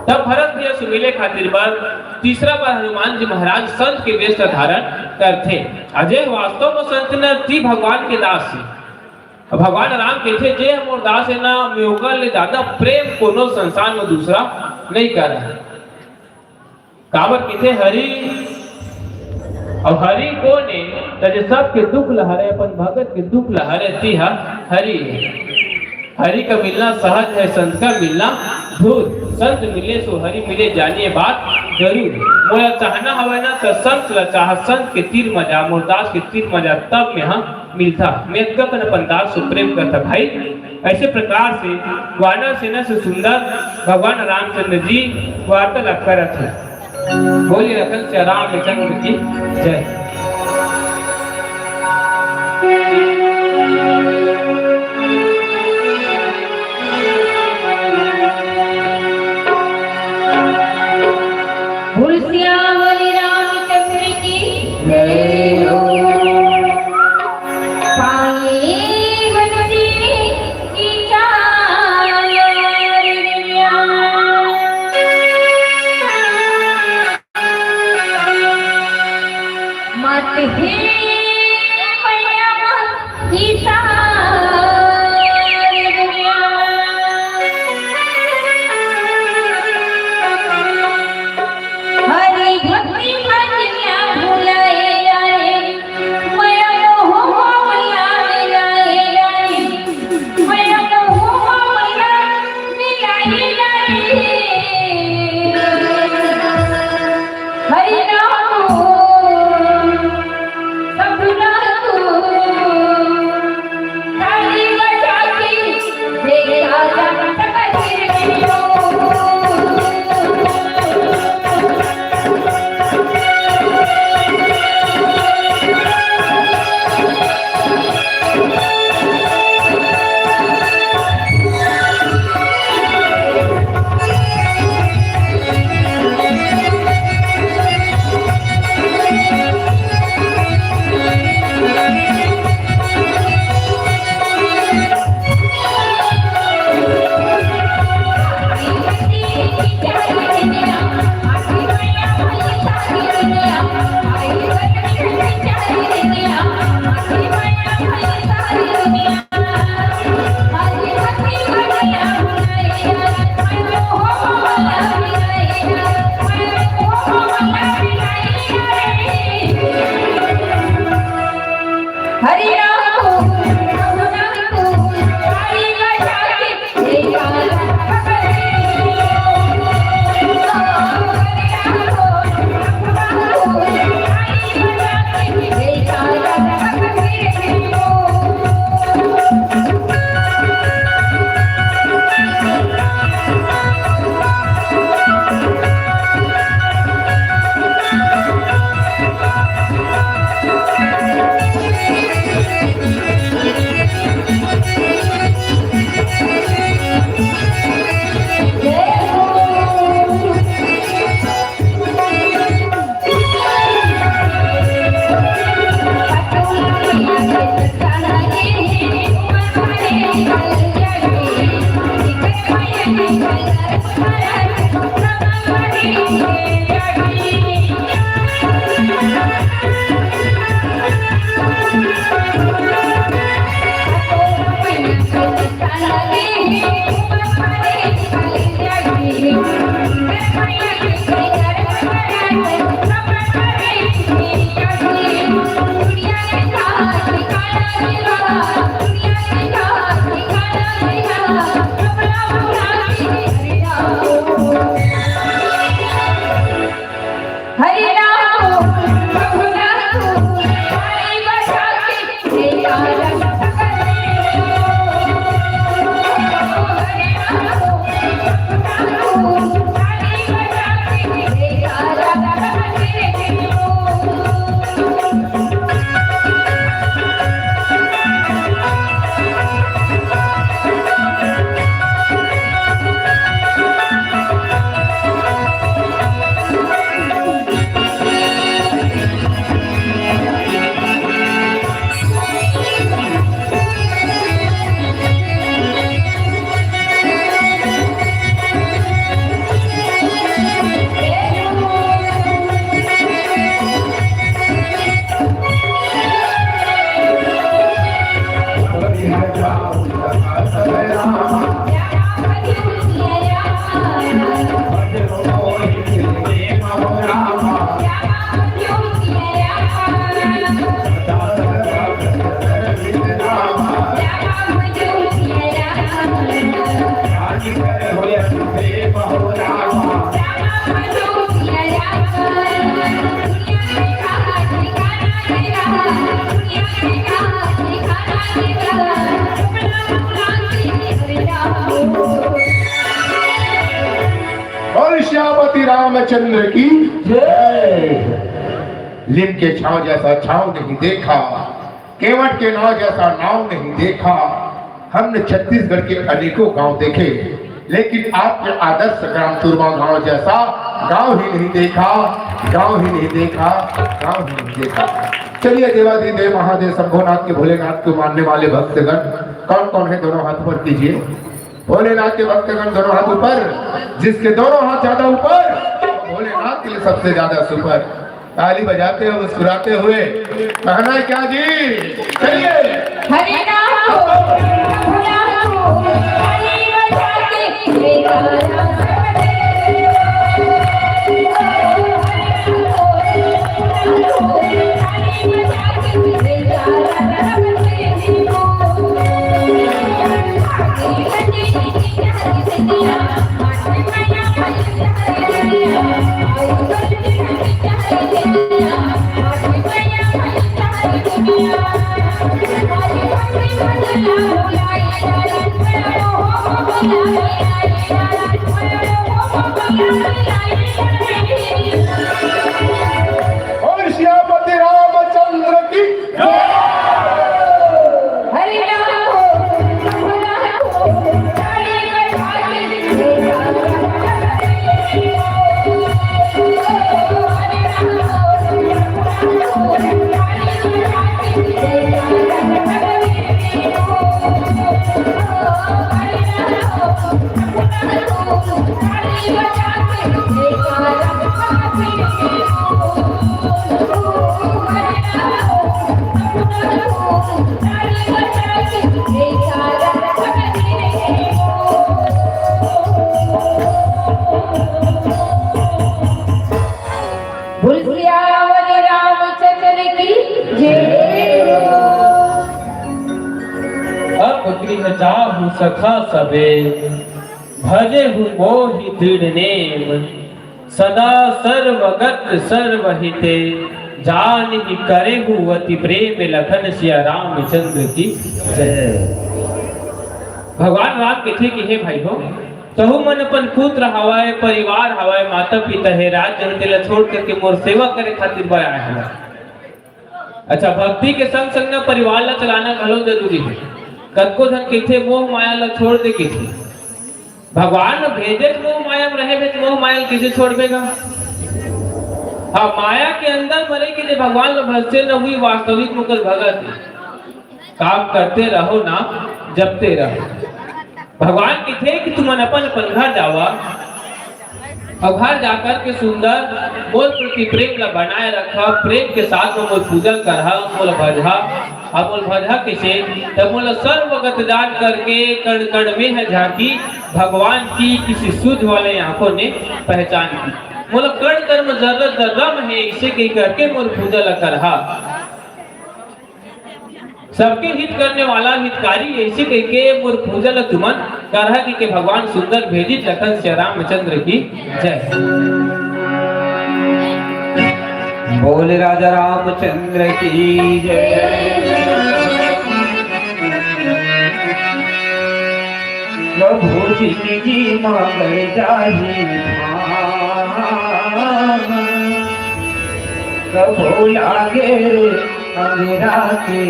तब भरत जी सुमिले खातिर बार तीसरा बार हनुमान जी महाराज संत के वेश धारण करते। अजय वास्तव में संत ने थी भगवान के दास से। भगवान राम कहते जे मोर दास है ना मैं ले ज्यादा प्रेम कोनो संसार में दूसरा नहीं कर रहा। काबर कहते हरि और हरि को ने तजे सबके दुख लहरे अपन भगत के दुख लहरे ती हरि। हरि का मिलना सहज है संत का मिलना दूर। संत मिले सो हरि मिले जानिए बात जरूर। मोला चाहना हवे ना तो संत ला चाह संत के तीर मजा मोरदास के तीर मजा तब में हम मिलता। मैं कपन अपन दास से प्रेम करता भाई। ऐसे प्रकार से वानर सेना से सुंदर भगवान रामचंद्र जी वार्तालाप करत है। बोली रखल रामचंद्र की जय। बोली रामचंद्र की जय हो। प्रेम हो रामा और श्यामती रामचंद्र की जय। लिम के छांव जैसा छांव नहीं देखा, केवट के नाव जैसा नाव नहीं देखा। हमने छत्तीसगढ़ के अनेकों गांव देखे, लेकिन आपके आदर्श ग्राम तुरमा गांव जैसा गांव ही नहीं देखा, गांव ही नहीं देखा, गांव ही नहीं देखा। चलिए देवाधिदेव महादेव शंभोनाथ के भोलेनाथ को मानने वाले भक्तगण कौन कौन है, दोनों हाथ ऊपर कीजिए। भोलेनाथ के भक्तगण दोनों हाथ ऊपर, जिसके दोनों हाथ ज्यादा ऊपर भोलेनाथ के लिए सबसे ज्यादा सुपर। ताली बजाते हुए मुस्कुराते हुए कहना है क्या जी? चलिए हरे राम और श्यामती रामचंद्र की जय। हरे रामचंद्र की जय। अब गृह जाहु सखा सबे, भजे हूँ मोहि दृढ़ नेम। सदा सर्वगत सर्वहिते, जान ही करे हूँ अति प्रेम। लखन सिया रामचंद्र की जय। भगवान राम कहते कि हे भाई हो, तहु मन अपन पुत्र हवाए, परिवार हवाए, माता पिता है, राज्य तेला छोड़ करके मोर सेवा करे खातिर बा आए हैं। अच्छा, भक्ति के संग संग ना परिवार ला चलाना घलो जरूरी है। कतको धन कहते मोह माया ला छोड़ दे कहते, भगवान भेजे मोह माया में रहे भेज मोह माया किसे छोड़ देगा। हाँ, माया के अंदर मरे कि भगवान ला भजते न हुई वास्तविक मुकर भगत। काम करते रहो ना, जपते रहो। भगवान की थे कि तुम अपन अपन घर जावा और घर जाकर के सुंदर मोल प्रति प्रेम ला बनाए रखा। प्रेम के साथ में मोल पूजन करहा, मोल भजहा और मोल भजहा किसे तब मोल सर्वगत दान करके कण कण में है झांकी भगवान की किसी सूझ वाले आंखों ने पहचान की। मोल कण कण में जर्रा जर्रा में है, इसे कही करके मोल पूजा ला करहा। सबके हित करने वाला हितकारी ऐसे कह के मोर पूजा ला तुमन करहा कि भगवान सुंदर भेजी लखन श्री रामचंद्र की जय। बोले राजा रामचंद्र की जय। प्रभु जिंदगी मगर जाही प्रभु लागे अंधेरा के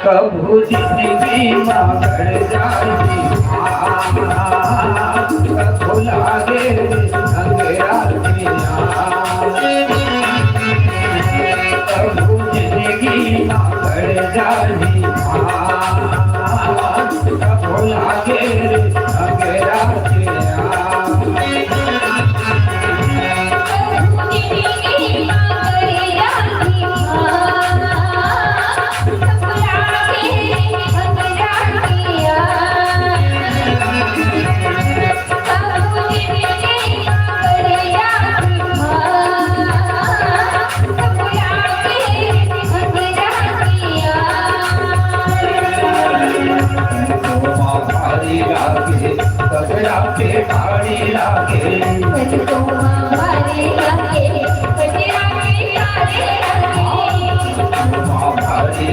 प्रभु जिंदगी मगर जाही प्रभु लागे अंधेरा प्रभु जिंदगी मगर जाही प्रभु लागे अंधेरा जिंदगी मगर जाही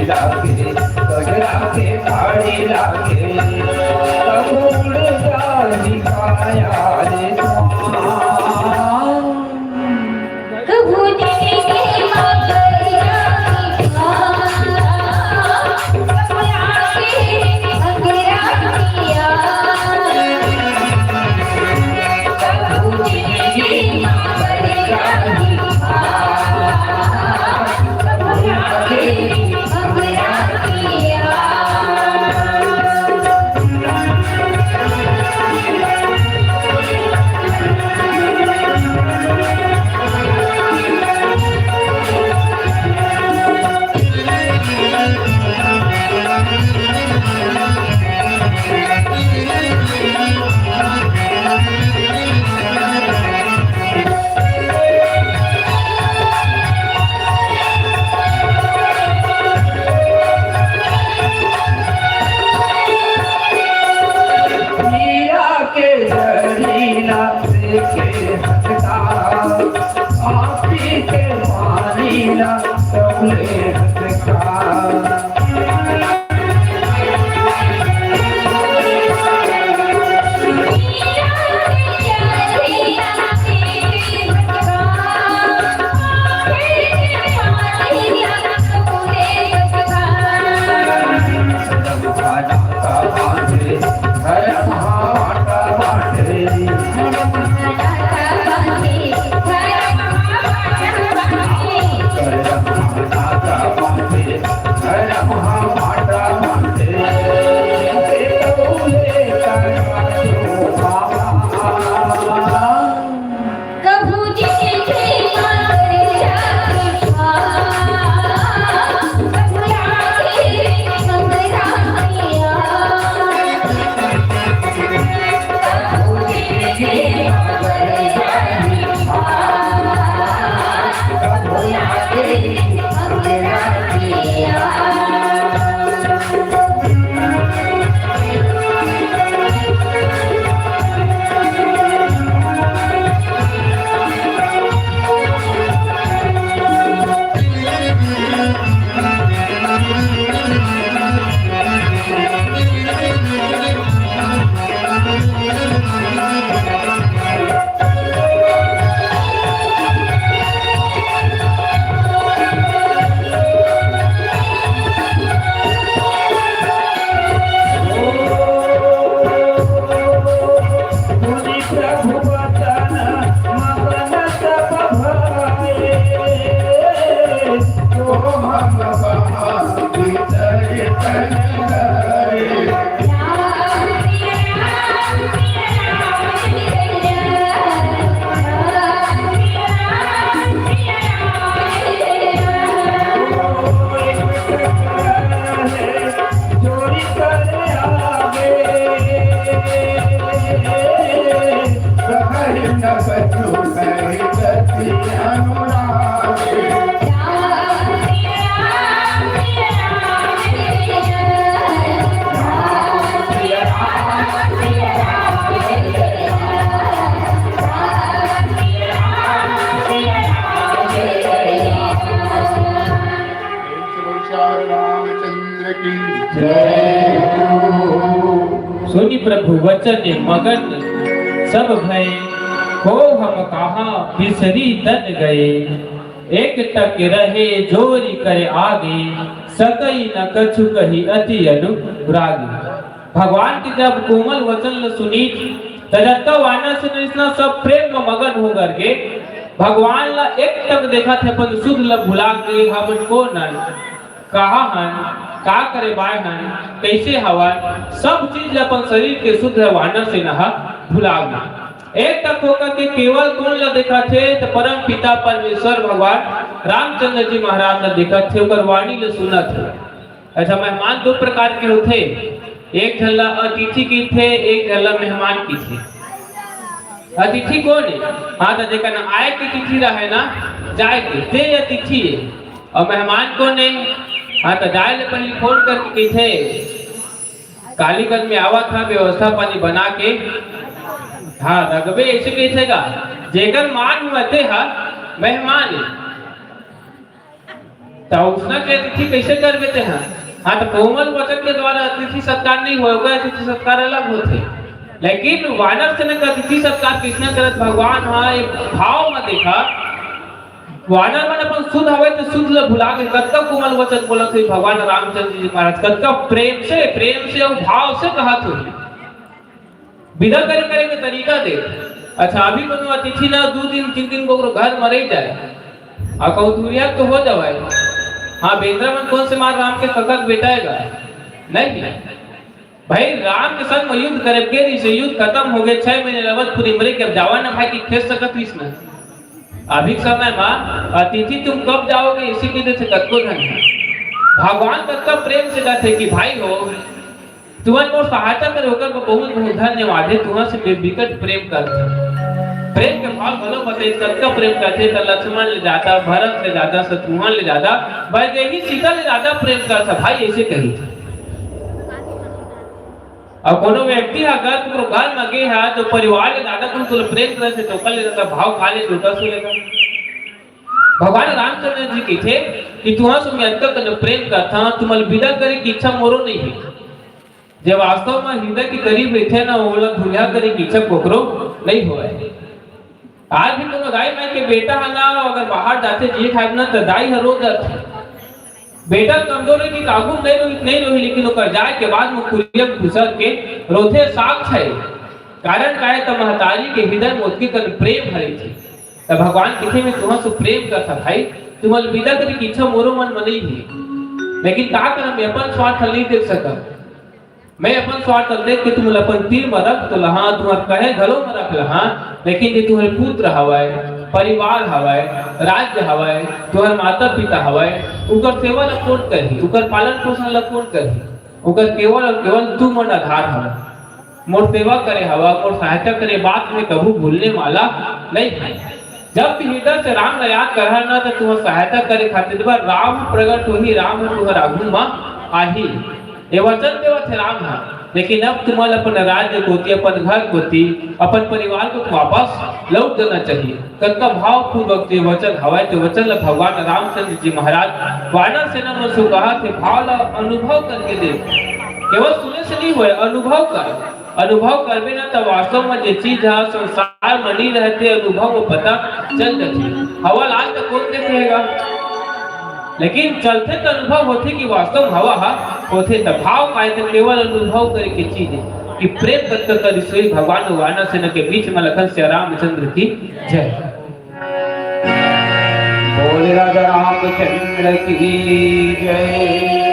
लागे गजरा के फाड़ी लागे तब उड़ जानी काया रे कभू देखे मगरिया की अंगेरा किया कभू देखे मगरिया की अंगेरा किया मीरा के जरीना देखे हंसता आपी के मानीला सबले हंसता कभू देखे मगरिया की अंगेरा किया कभू देखे मगरिया की अंगेरा किया मुनि प्रभु वचन मगन सब भाए तो हम भीतर तन गए जोड़ी कर आगे सहर न बचू नहीं गति अनुरागे रामचंद्र की जय सुनि प्रभु वचन मगन सब भय हो हम कहा बिसरी तन गए एक टक रहे जोरी करे आगे सकई न कछु कही अति अनुरागी। भगवान की जब कोमल वचन ल सुनी तजत्ता वाना से इतना सब प्रेम में मगन हो करके भगवान ला एक टक देखा थे अपन शुद्ध ल भुला के हमन को न कहा हन का करे बाय हन कैसे हवन सब चीज अपन शरीर के शुद्ध वाना से नहा भुला गए। एक तक होकर के केवल कौन ला देखा थे तो परम पिता परमेश्वर भगवान रामचंद्र जी महाराज ला देखा थे ओकर वाणी ले सुना थे। अच्छा मेहमान दो प्रकार के होते, एक झल्ला अतिथि की थे एक झल्ला मेहमान की थे। अतिथि कौन है? हाँ तो देखा ना आए के तिथि रहे ना जाए के ते अतिथि है। और मेहमान कौन है? हाँ तो जाए ले पहले फोन करके कहे कालीगंज में आवा था व्यवस्था पानी बना के हाँ रगबे ऐसे कैसेगा जेकर मान हुए हा मेहमान तो उष्णा के अतिथि कैसे कर देते हैं? हाँ, तो कोमल वचन के द्वारा अतिथि सत्कार नहीं होगा, अतिथि सत्कार अलग होते। लेकिन वानर सेना का अतिथि सत्कार किसने करत भगवान? हाँ, एक भाव में देखा वानर मन अपन शुद्ध हवे तो शुद्ध ल भुला के कतका कोमल वचन बोलत है भगवान रामचंद्र जी महाराज, कतका प्रेम से और भाव से कहत हो। विदा करे के तरीका दे। अच्छा, अभी कोनो अतिथि ना 2 दिन 3 दिन को घर में रह जाए और कहूँ दूरिया तो हो जाए। हाँ, बेंद्रा मन कौन से मार राम के फकत बेटाएगा? नहीं भाई, राम के संग में युद्ध करे के से युद्ध खत्म हो गए 6 महीने लवतपुरी मरे के जावा ना भाई की खेस सकत इसमें। अभी समय में अतिथि तुम कब जाओगे इसी के लिए कतको धन है। भगवान कतका प्रेम से कहते कि भाई हो तुम्हारे को सहायता करे होकर बहुत बहुत धन्यवाद है, तुम्हारे से विकट प्रेम करते। प्रेम के भाव भलो बताइए कतका प्रेम करते। तो लक्ष्मण ले जाता, भरत ले जाता, शत्रुघ्न ले जाता, वैदेही सीता ले जाता प्रेम करता भाई, ऐसे कही। और कोनो व्यक्ति अगर तुम घर में गए है तो परिवार के दादा तुम प्रेम करे से टोकल ले जाता, भाव खा ले टोटा सो लेगा। भगवान रामचंद्र जी की थे कि तुम्हारा से मैं तक प्रेम करता, तुम्हारे विदा करे की इच्छा मोरो नहीं है। जब वास्तव में हृदय के करीब बैठे ना वो लोग भूलिया करे की इच्छा कोकरो नहीं हुआ है। आज भी कोनो दाई माई के बेटा हला अगर बाहर जाते जी खाए ना तो दाई हर रोज जाते। बेटा कमजोर है कि काबू नहीं रोही, लेकिन ओकर जाए के बाद में खुलिया घुसर के रोथे साख है। कारण का है तो महतारी के हृदय में उसके कर प्रेम भरे थे। तो भगवान किसी में तुम्हां से प्रेम करता भाई, तुम्हारे विदा करे की इच्छा मोरो मन में नहीं है। लेकिन का कर मैं अपन स्वार्थ नहीं देख सका। मैं अपन स्वार्थ देख के तुम अपन तीर में रख तो लहा, तुम्हारे कहे घरों में रख लहा, लेकिन ये तुम्हारे पुत्र हवाए, परिवार हवाए, राज्य हवाए, तुम्हारे माता पिता हवाए, उकर सेवा ला कौन करही, उकर पालन पोषण ला कौन करही? उकर केवल और केवल तू मन आधार हवा। मोर सेवा करे हवा, मोर सहायता करे, बात में कभी भूलने वाला नहीं है। जब भी हृदय से राम ला याद करहा ना तो तुम्हारी सहायता करे खातिर बार राम प्रगट होही, राम तुम्हारा आगू में आही। ये वचन देवत है राम है। लेकिन अब तुम्हारे अपन राज्य को, अपन घर को, अपन परिवार को वापस लौट देना चाहिए। कतका भाव पूर्वक ये वचन हवाए तो वचन भगवान रामचंद्र जी महाराज वानर सेना में से कहा थे भाव ला अनुभव करके दे। केवल सुने से नहीं हुए, अनुभव कर। अनुभव करबे ना तो वास्तव में जो चीज है संसार में नहीं रहते, अनुभव को पता चल जाती। हवा लाल तो कौन देखेगा, लेकिन चलते तो अनुभव होते कि वास्तव हवा होते। तो भाव पाए तो केवल अनुभव करे की चीज है कि प्रेम तत्व कर सोई भगवान वानर सेना के बीच में लखन से रामचंद्र की जय। बोल राजा रामचंद्र की जय।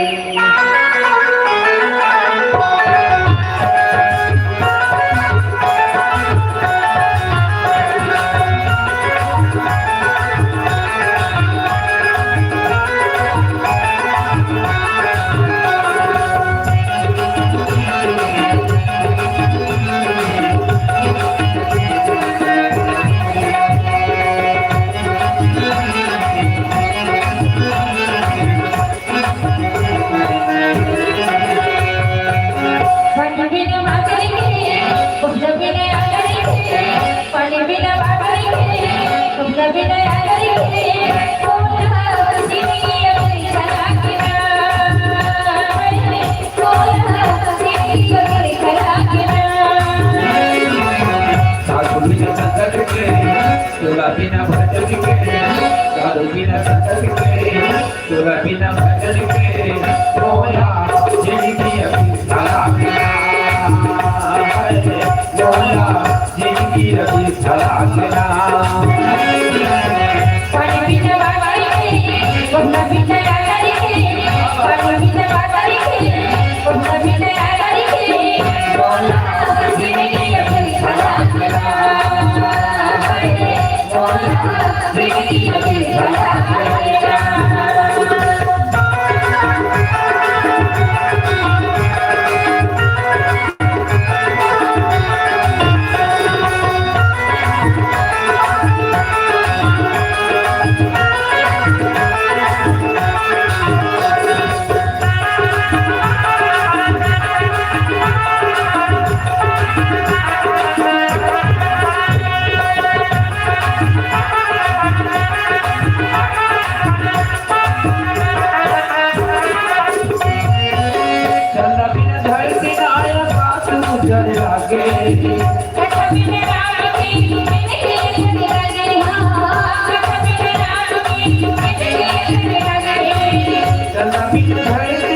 नजर लागे कथा बिन राम की नजर लगे कथा बिन राम की नजर लगे चला बिन धरती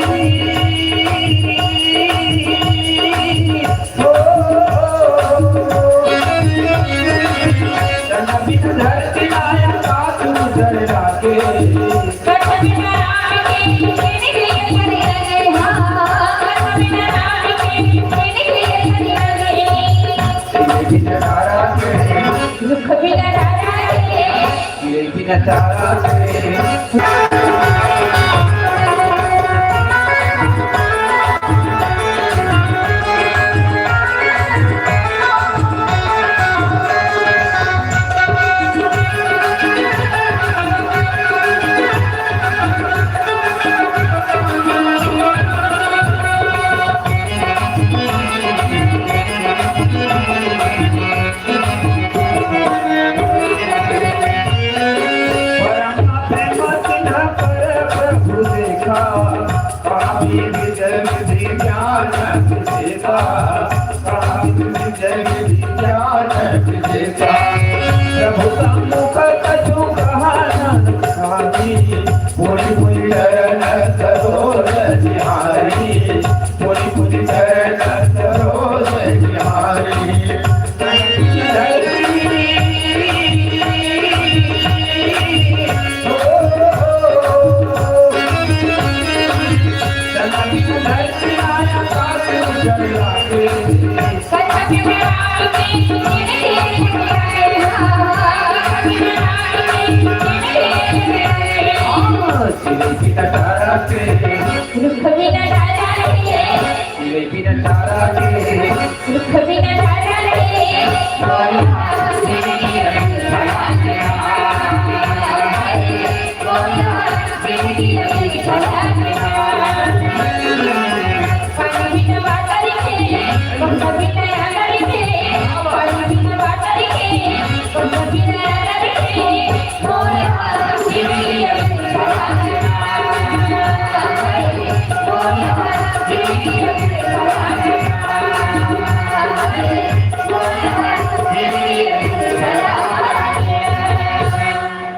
हो चला बिन धरती आया काश नजर लागे कथा बिन राम की नजर लगे कथा बिन राम की नजर लगे बिन तारा के दुख बिन तारा के बिन तारा के प्रभु का मुख कछु कहा नारी बोली बोली डरन सरोज बिहारी बोली बोली डरन सरोज बिहारी कथा बिन राम की तारा के दुख बिन तारा के बिन तारा के दुख बिन तारा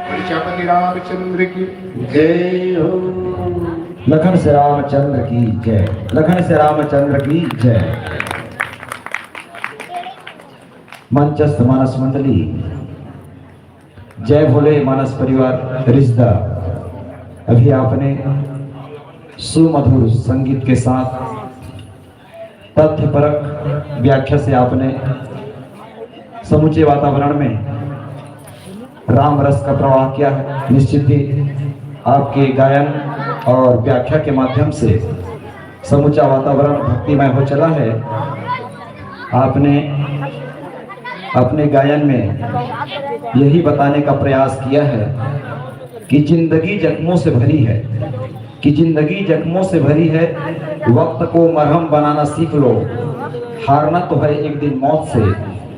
प्रजापति रामचंद्र की जय हो लखन से रामचंद्र की जय। लखन से रामचंद्र की जय। मंचस्थ मानस मंडली, जय भोले मानस परिवार रिश्ता। अभी आपने सुमधुर संगीत के साथ तथ्यपरक व्याख्या से आपने समूचे वातावरण में राम रस का प्रवाह किया है। निश्चित ही आपके गायन और व्याख्या के माध्यम से समूचा वातावरण भक्तिमय हो चला है। आपने अपने गायन में यही बताने का प्रयास किया है कि जिंदगी जख्मों से भरी है, कि जिंदगी जख्मों से भरी है, वक्त को मरहम बनाना सीख लो, हारना तो है एक दिन मौत से,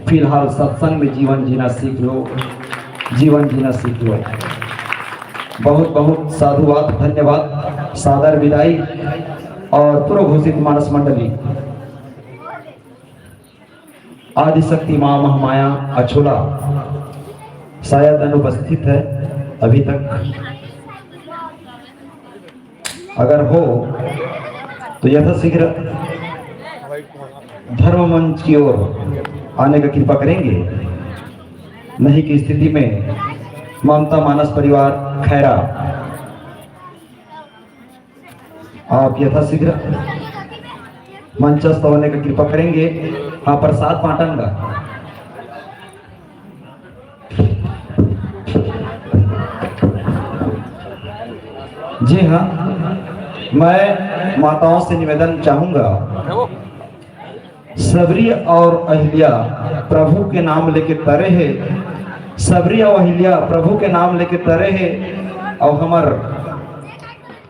फिलहाल सत्संग में जीवन जीना सीख लो, जीवन जीना सीख लो। बहुत बहुत साधुवाद, धन्यवाद, सादर विदाई और पुरोघोषित मानस मंडली। आदिशक्ति मां महामाया अछोला शायद अनुपस्थित है अभी तक, अगर हो तो यथाशीघ्र धर्म मंच की ओर आने का कृपा करेंगे। नहीं की स्थिति में ममता मानस परिवार खैरा आप यथाशीघ्र मंचस्थ होने का कृपा करेंगे। हाँ, प्रसाद बांटूंगा। जी हाँ, मैं माताओं से निवेदन चाहूंगा, सबरी और अहिल्या प्रभु के नाम लेके तरे है, सबरी और अहिल्या प्रभु के नाम लेके तरे है। और हमार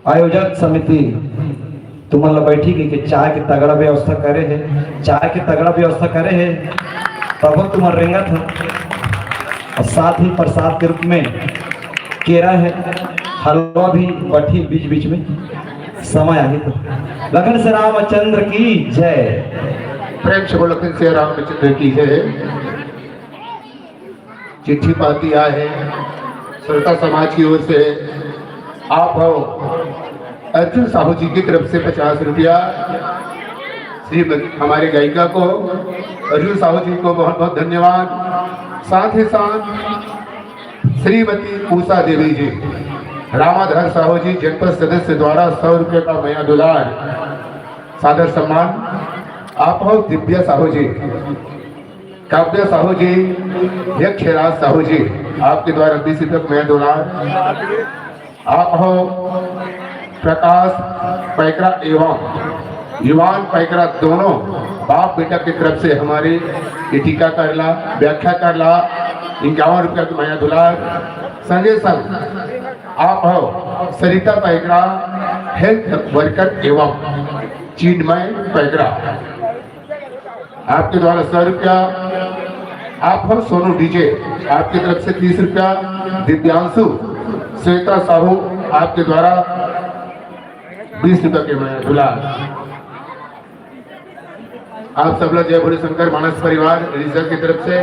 आयोजक समिति तुमला बैठी गई कि चाय के तगड़ा व्यवस्था करे है, चाय के तगड़ा व्यवस्था करे है, तब तुम्हार रेंगत है। और साथ ही प्रसाद के रूप में केरा है, हलवा भी बठी बीच बीच में समय आई तो। लगन से रामचंद्र की जय, प्रेम से बोलो फिर से रामचंद्र की है। चिट्ठी पाती आए श्रोता समाज की ओर से आप हो अर्जुन साहू जी की तरफ से 50 रुपया श्रीमती हमारे गायिका को अर्जुन साहू जी को बहुत बहुत धन्यवाद। साथ ही साथ श्रीमती पूसा देवी जी रामाधर साहू जी जनपद सदस्य द्वारा 100 रुपये का नया दुलार सादर सम्मान। आप हो दिव्या साहू जी, काव्य साहू जी, यक्षराज साहू जी आपके द्वारा 20 रुपये का नया दुलार। आप हो प्रकाश पैकरा एवं युवान पैकरा दोनों बाप बेटा की तरफ से हमारे ये टीका करला व्याख्या करला 51 रुपया का नया दुलार। संगे संग आप हो सरिता पैकरा हेल्थ वर्कर एवं चिन्मय पैकरा आपके द्वारा 100 रुपया। आप हो सोनू डीजे आपकी तरफ से 30 रुपया। दिव्यांशु श्वेता साहू आपके द्वारा 20 रुपये के मैं दुलार। आप सब लोग जय भोले शंकर मानस परिवार रिजर्व की तरफ से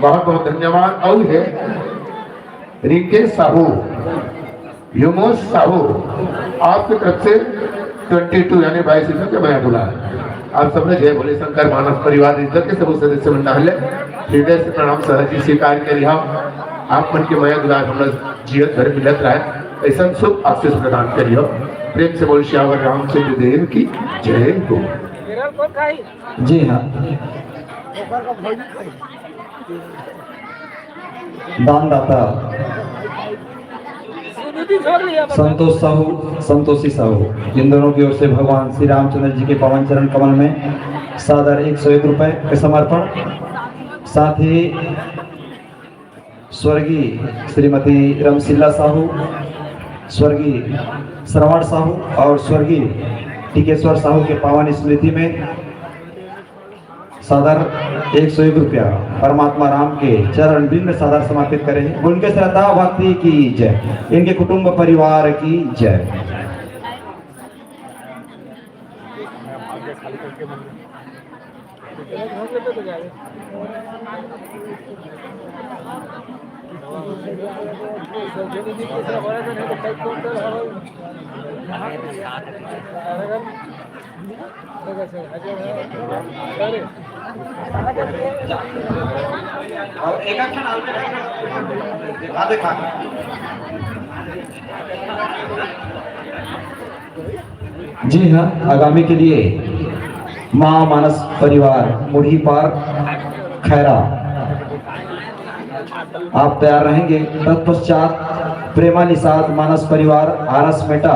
बहुत बहुत धन्यवाद। और है रिंकेश साहू युमोश साहू आपकी तरफ से 22 यानी 22 रुपये के मैं दुलार। आप सब लोग जय भोले शंकर मानस परिवार रिजर्व के सब सदस्य मंडल हृदय से प्रणाम सहजी स्वीकार कर लिया। आप मन के मया दुलार हम जीवन भर मिलत रहे ऐसा शुभ आशीष प्रदान करियो। प्रेम से बोल श्यावर रामचंद्र देव की जय हो। जी हाँ, दानदाता संतोष साहू संतोषी साहू इन दोनों की ओर से भगवान श्री रामचंद्र जी के पवन चरण कमल में सादर 101 रुपए के समर्पण। साथ ही स्वर्गीय श्रीमती रमशिला साहू, स्वर्गीय श्रवण साहू और स्वर्गीय टिकेश्वर साहू के पावन स्मृति में सादर 101 रुपया परमात्मा राम के चरण बिंद में सादर समर्पित करें। उनके श्रद्धा भक्ति की जय, इनके कुटुंब परिवार की जय। जी हाँ, आगामी के लिए माँ मानस परिवार मुढ़ी पार खैरा आप तैयार रहेंगे। तत्पश्चात प्रेमा निषाद मानस परिवार आरस मेटा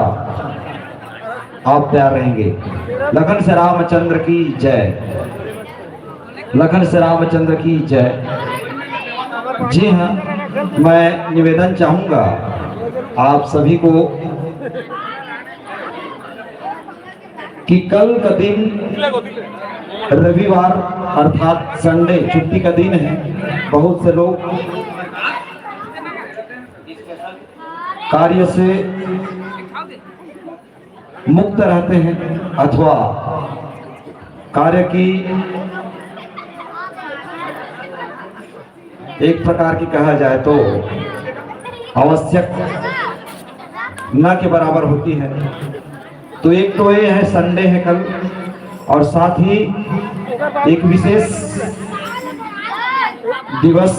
आप तैयार रहेंगे। लखन से रामचंद्र की जय, लखन से रामचंद्र की जय। जी हाँ, मैं निवेदन चाहूंगा आप सभी को कि कल का दिन रविवार अर्थात संडे छुट्टी का दिन है। बहुत से लोग कार्य से मुक्त रहते हैं अथवा कार्य की एक प्रकार की कहा जाए तो आवश्यक न के बराबर होती है। तो एक तो ये है संडे है कल, और साथ ही एक विशेष दिवस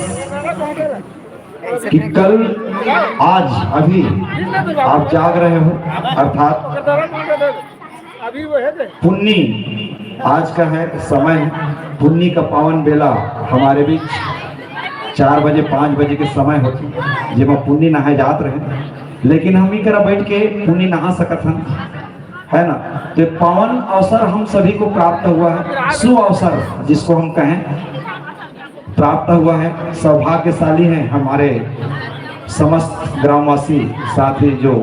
कि कल आज अभी आप जाग रहे हो अर्थात पुन्नी आज का है समय, पुन्नी का पावन बेला हमारे बीच 4 बजे 5 बजे के समय होती जब हम पुन्नी नहाए जात रहे, लेकिन हम ही करा बैठ के पुन्नी नहा सकत हन, है ना। तो पावन अवसर हम सभी को प्राप्त हुआ है, शुभ अवसर जिसको हम कहें प्राप्त हुआ है। सौभाग्यशाली हैं हमारे समस्त ग्रामवासी, साथ ही जो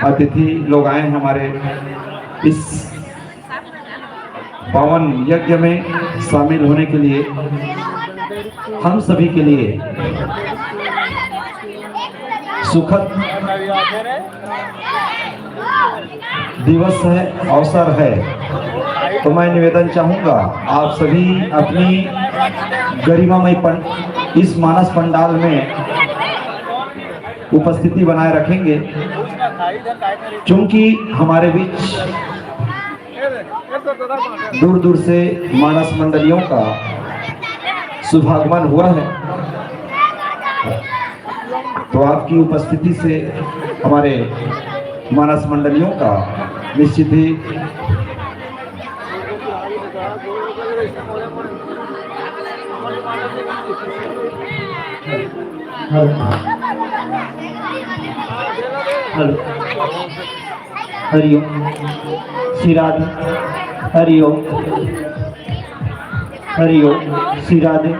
अतिथि लोग आए हैं हमारे इस पावन यज्ञ में शामिल होने के लिए। हम सभी के लिए सुखद दिवस है, अवसर है तो मैं निवेदन चाहूंगा आप सभी अपनी गरिमामय इस मानस पंडाल में उपस्थिति बनाए रखेंगे, क्योंकि हमारे बीच दूर दूर से मानस मंडलियों का शुभागमन हुआ है। तो आपकी उपस्थिति से हमारे मानस मंडलियों का निश्चित ही हेलो हरिओम श्री राधे हरिओम हरिओम श्री राधे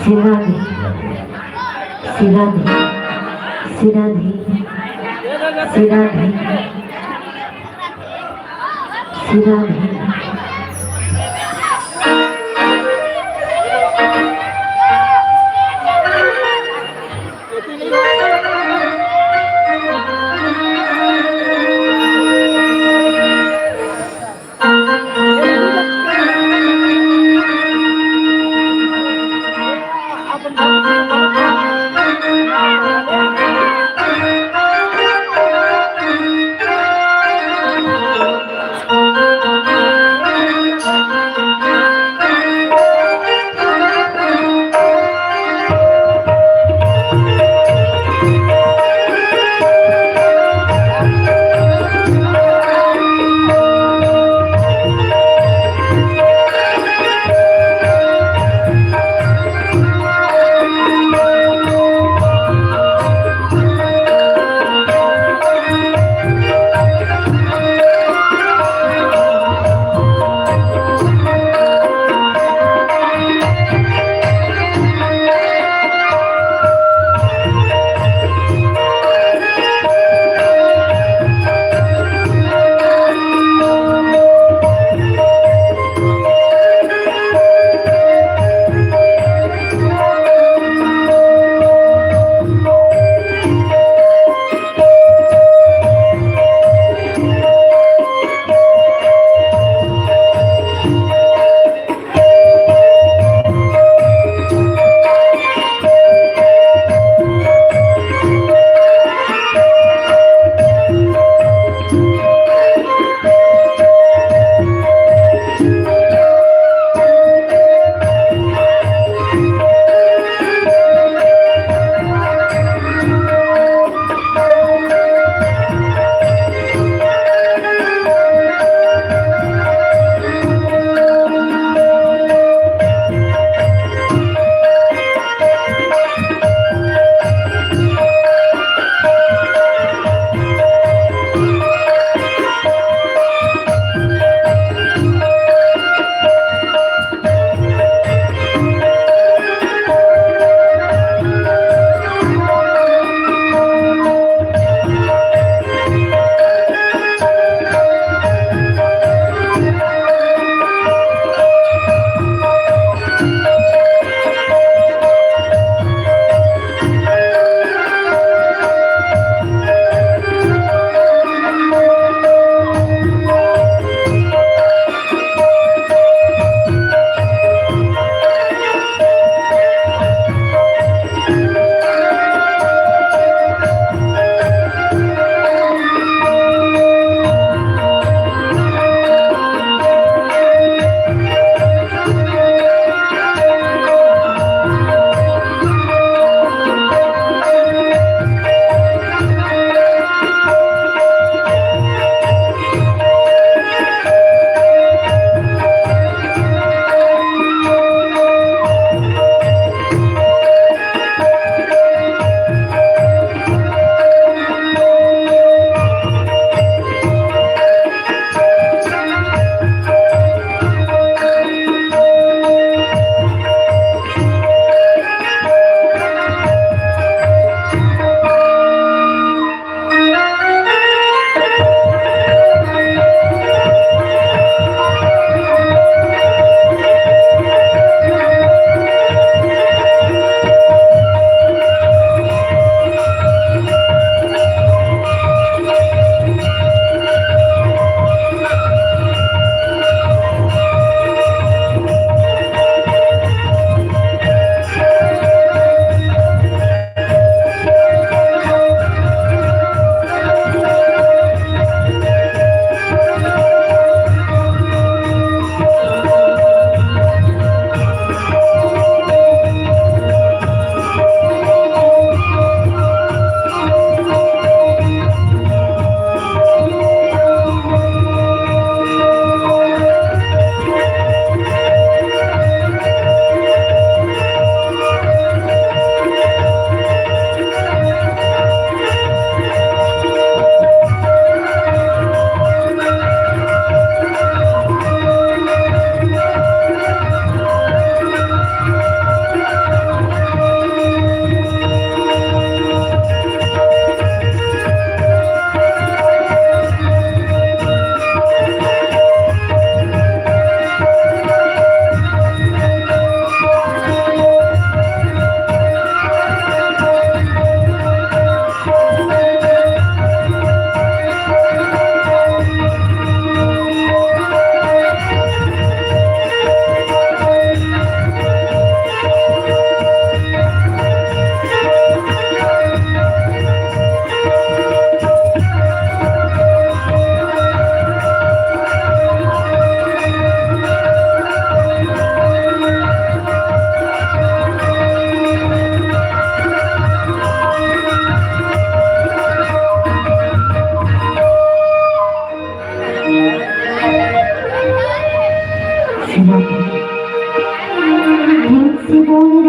सिराधी सिराधी सिराधी सिराधी सिराधी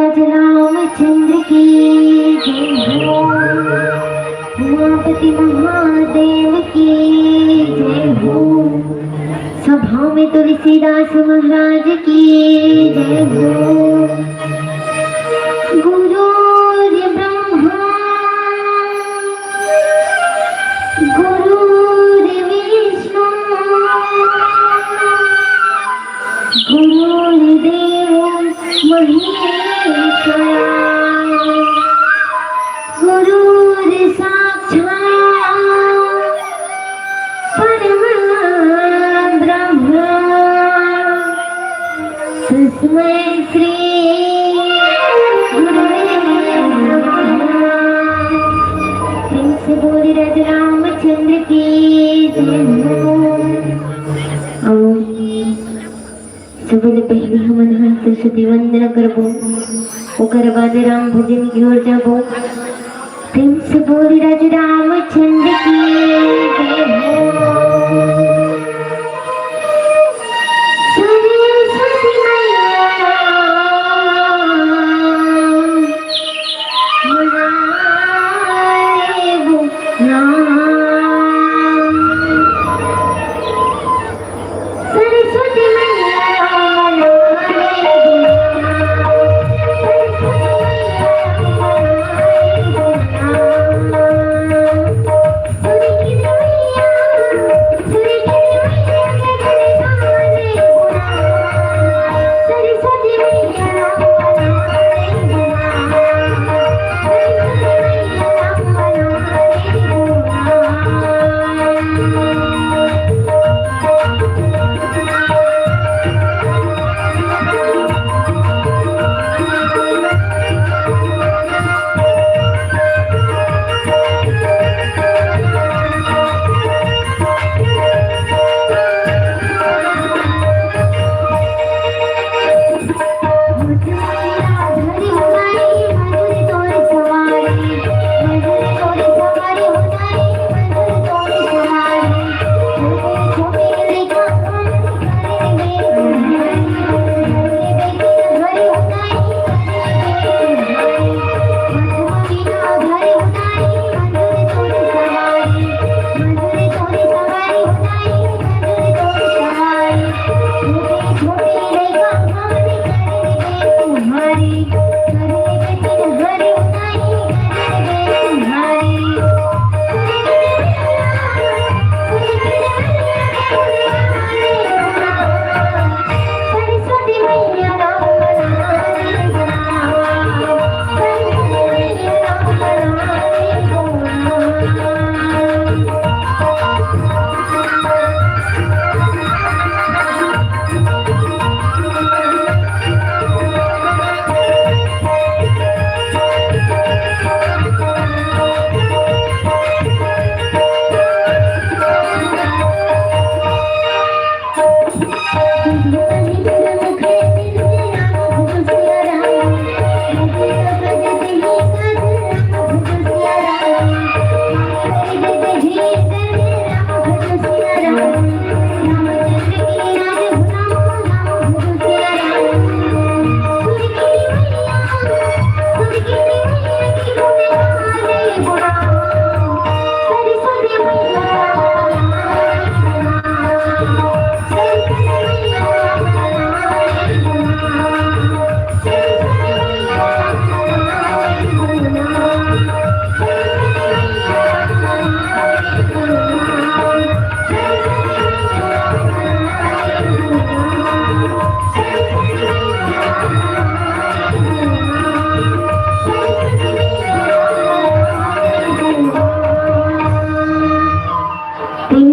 राजा रामचंद्र की जय हो। उमापति महादेव की जय हो। सभा में तुलसीदास महाराज की जय हो। गुरुर् ब्रह्मा गुरुर्विष्णु गुरुर्देवो महेश्वरा गुरुर्साक्षात् परब्रह्म तस्मै श्री गुरुवे नमः। प्रेम से बोले राजा रामचंद्र की जय हो। सबले पहले हम हाथ सरस्वती वंदना करबो, ओकर बाद राम भजन की ओर जाबो। प्रेम से बोले राजा रामचंद्र की जय हो। सरस्वती मैया मनाए वो नाम। सरस्वती मैया मनाए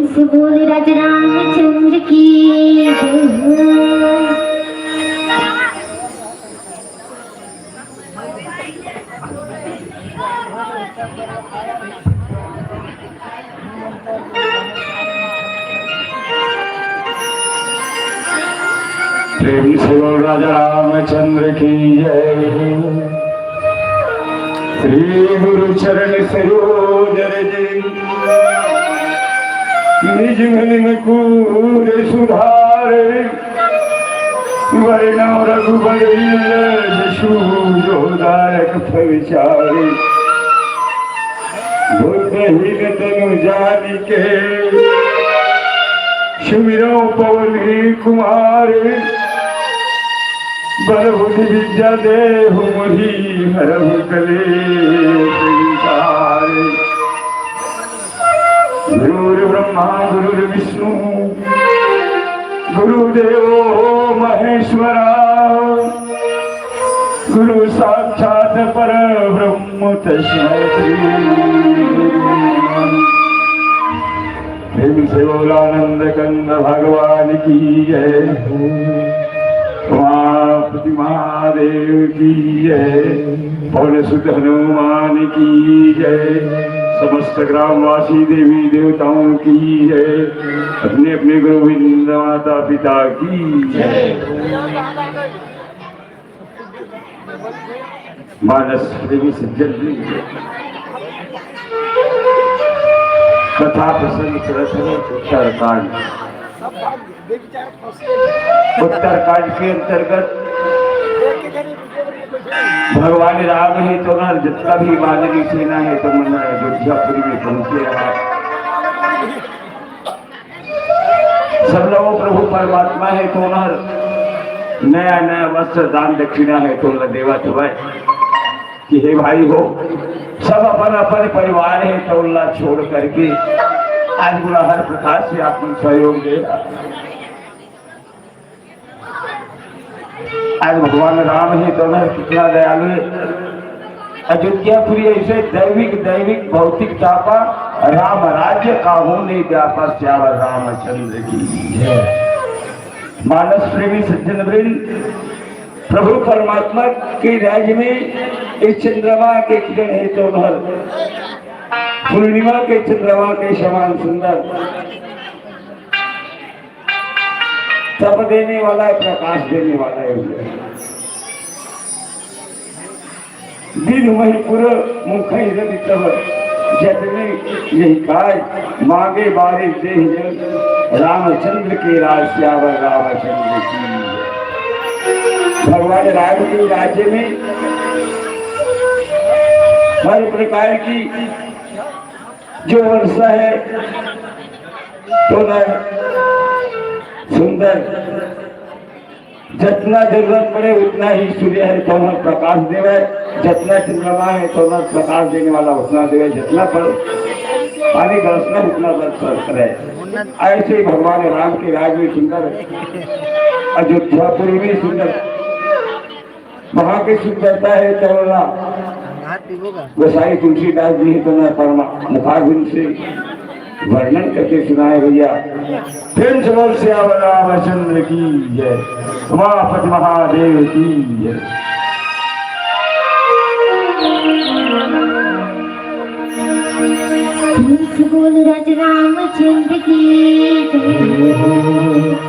वो बोले राजा रामचंद्र की जय हो। प्रेम से बोल राजा रामचंद्र की जय। श्री गुरु चरण सरोज रज निज मन कूर सुधार वर्ण रघुबर जशु जोदायक विचारे बुद्धहीन तनु जान के सुमिरो पवन कुमार बल बुद्धि विद्या देहु मोहि हरहु कलेश विचारे गुरुर्ब्रह्मा गुरुर्विष्णु गुरुदेवो महेश्वरा गुरु साक्षात परब्रह्म तस्मै श्री प्रेम से बोलानंद कंद भगवान की जय उमापति महादेव की जय पवन सुत हनुमान की जय समस्त ग्रामवासी देवी देवताओं की जय अपने अपने गोविंद माता पिता की जय मानस प्रेमी सज्जन कथा प्रसंग उत्तरकांड उत्तरकांड के अंतर्गत भगवान राम है तो न जितना भी वानरी सेना है तो मन अयोध्यापुरी में पहुंचे रहा। सब लोगों प्रभु परमात्मा है तो न नया नया वस्त्र दान दक्षिणा है तो न देवा थवाए कि हे भाई हो सब अपन अपन परिवार है तो अल्लाह छोड़ करके आज गुना हर प्रकार से आपको सहयोग दे रहा। आज भगवान राम है तो न कितना दयालु है। अयोध्यापुरी ऐसे दैविक भौतिक चापा राम राज्य काहू नहीं व्यापा श्यावर रामचंद्र की मानस प्रेमी सज्जन वृंद प्रभु परमात्मा के राज्य में इस चंद्रमा के किरण है तो नहर पूर्णिमा के चंद्रमा के समान सुंदर तप देने वाला है, प्रकाश देने वाला है। दिन वही पूरा मुखई रवि तब जतने यही काय मांगे बारिश दे रामचंद्र के राज श्यावर रामचंद्र की भगवान राम के राज्य में हर प्रकार की जो वर्षा है तो न सुंदर जितना जरूरत पड़े उतना ही सूर्य है तो न प्रकाश देवे, जितना चंद्रमा है तो न प्रकाश देने वाला उतना देवे, जितना पर पानी बरसना उतना बरस करे। ऐसे भगवान राम के राज में सुंदर अयोध्यापुरी में सुंदर वहां की सुंदरता है चौला गोसाई तुलसीदास जी तो न परमा मुखारबिंद से वर्णन करके सुनाए भैया। फिर चमल श्यावर रामचंद्र की जय, उमापति महादेव की जय। बोल राज रामचंद्र की जय।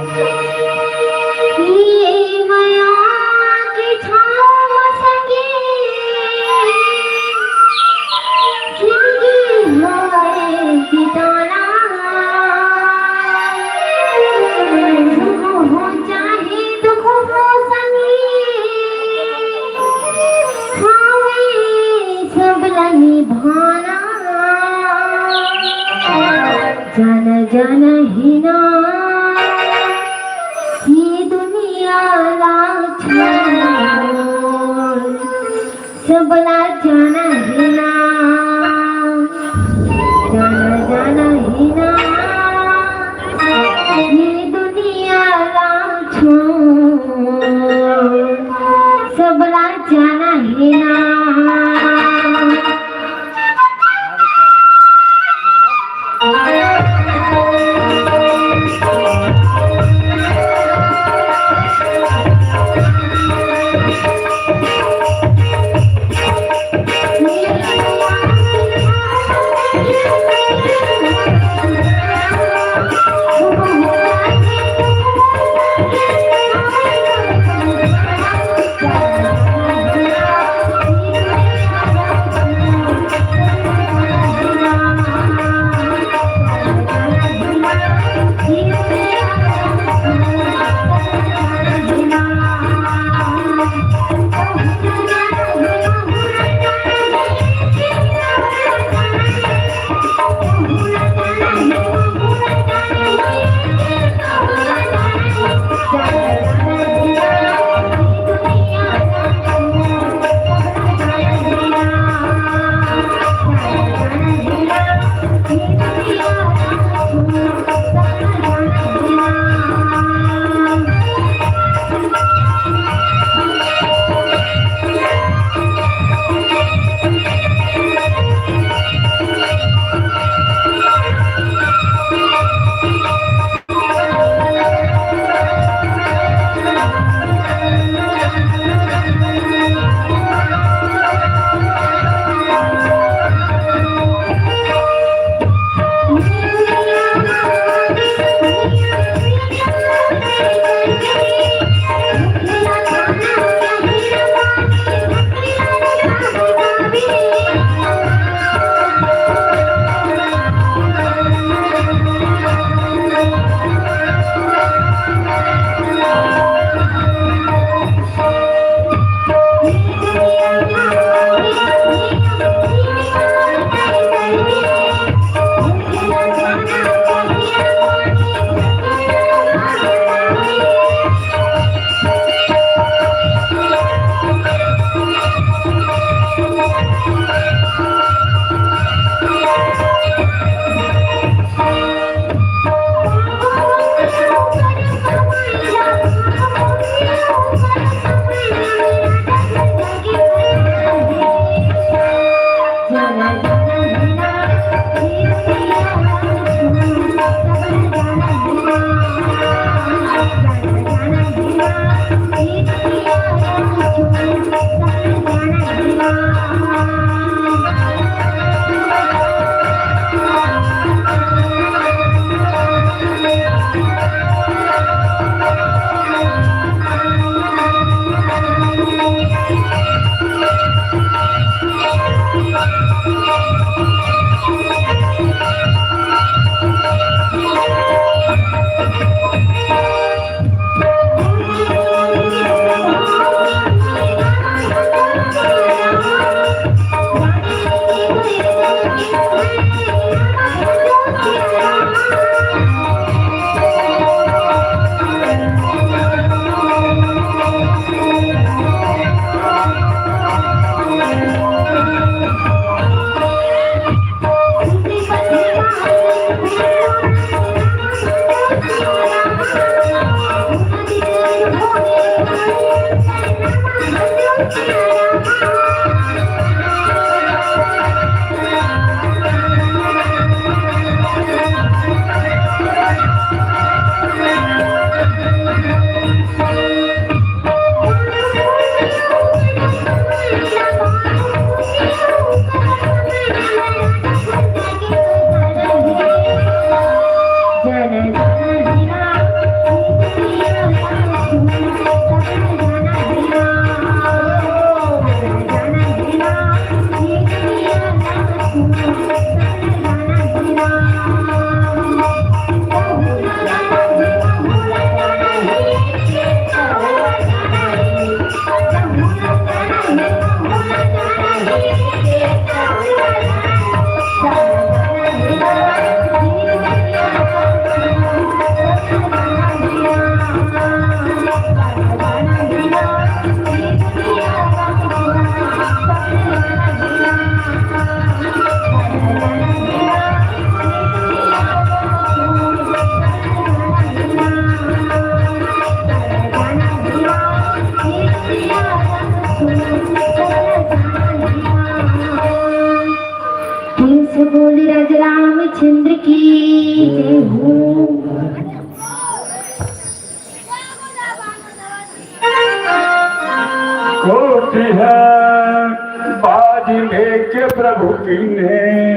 जाना जाना ही ना ये दुनिया लाछा सबला जाना ही ना जाना जाना ही ना ये दुनिया लाछा सबला जाना ही ना। बोले राजा रामचंद्र की जय हो। कोटि है बाज में के प्रभु की ने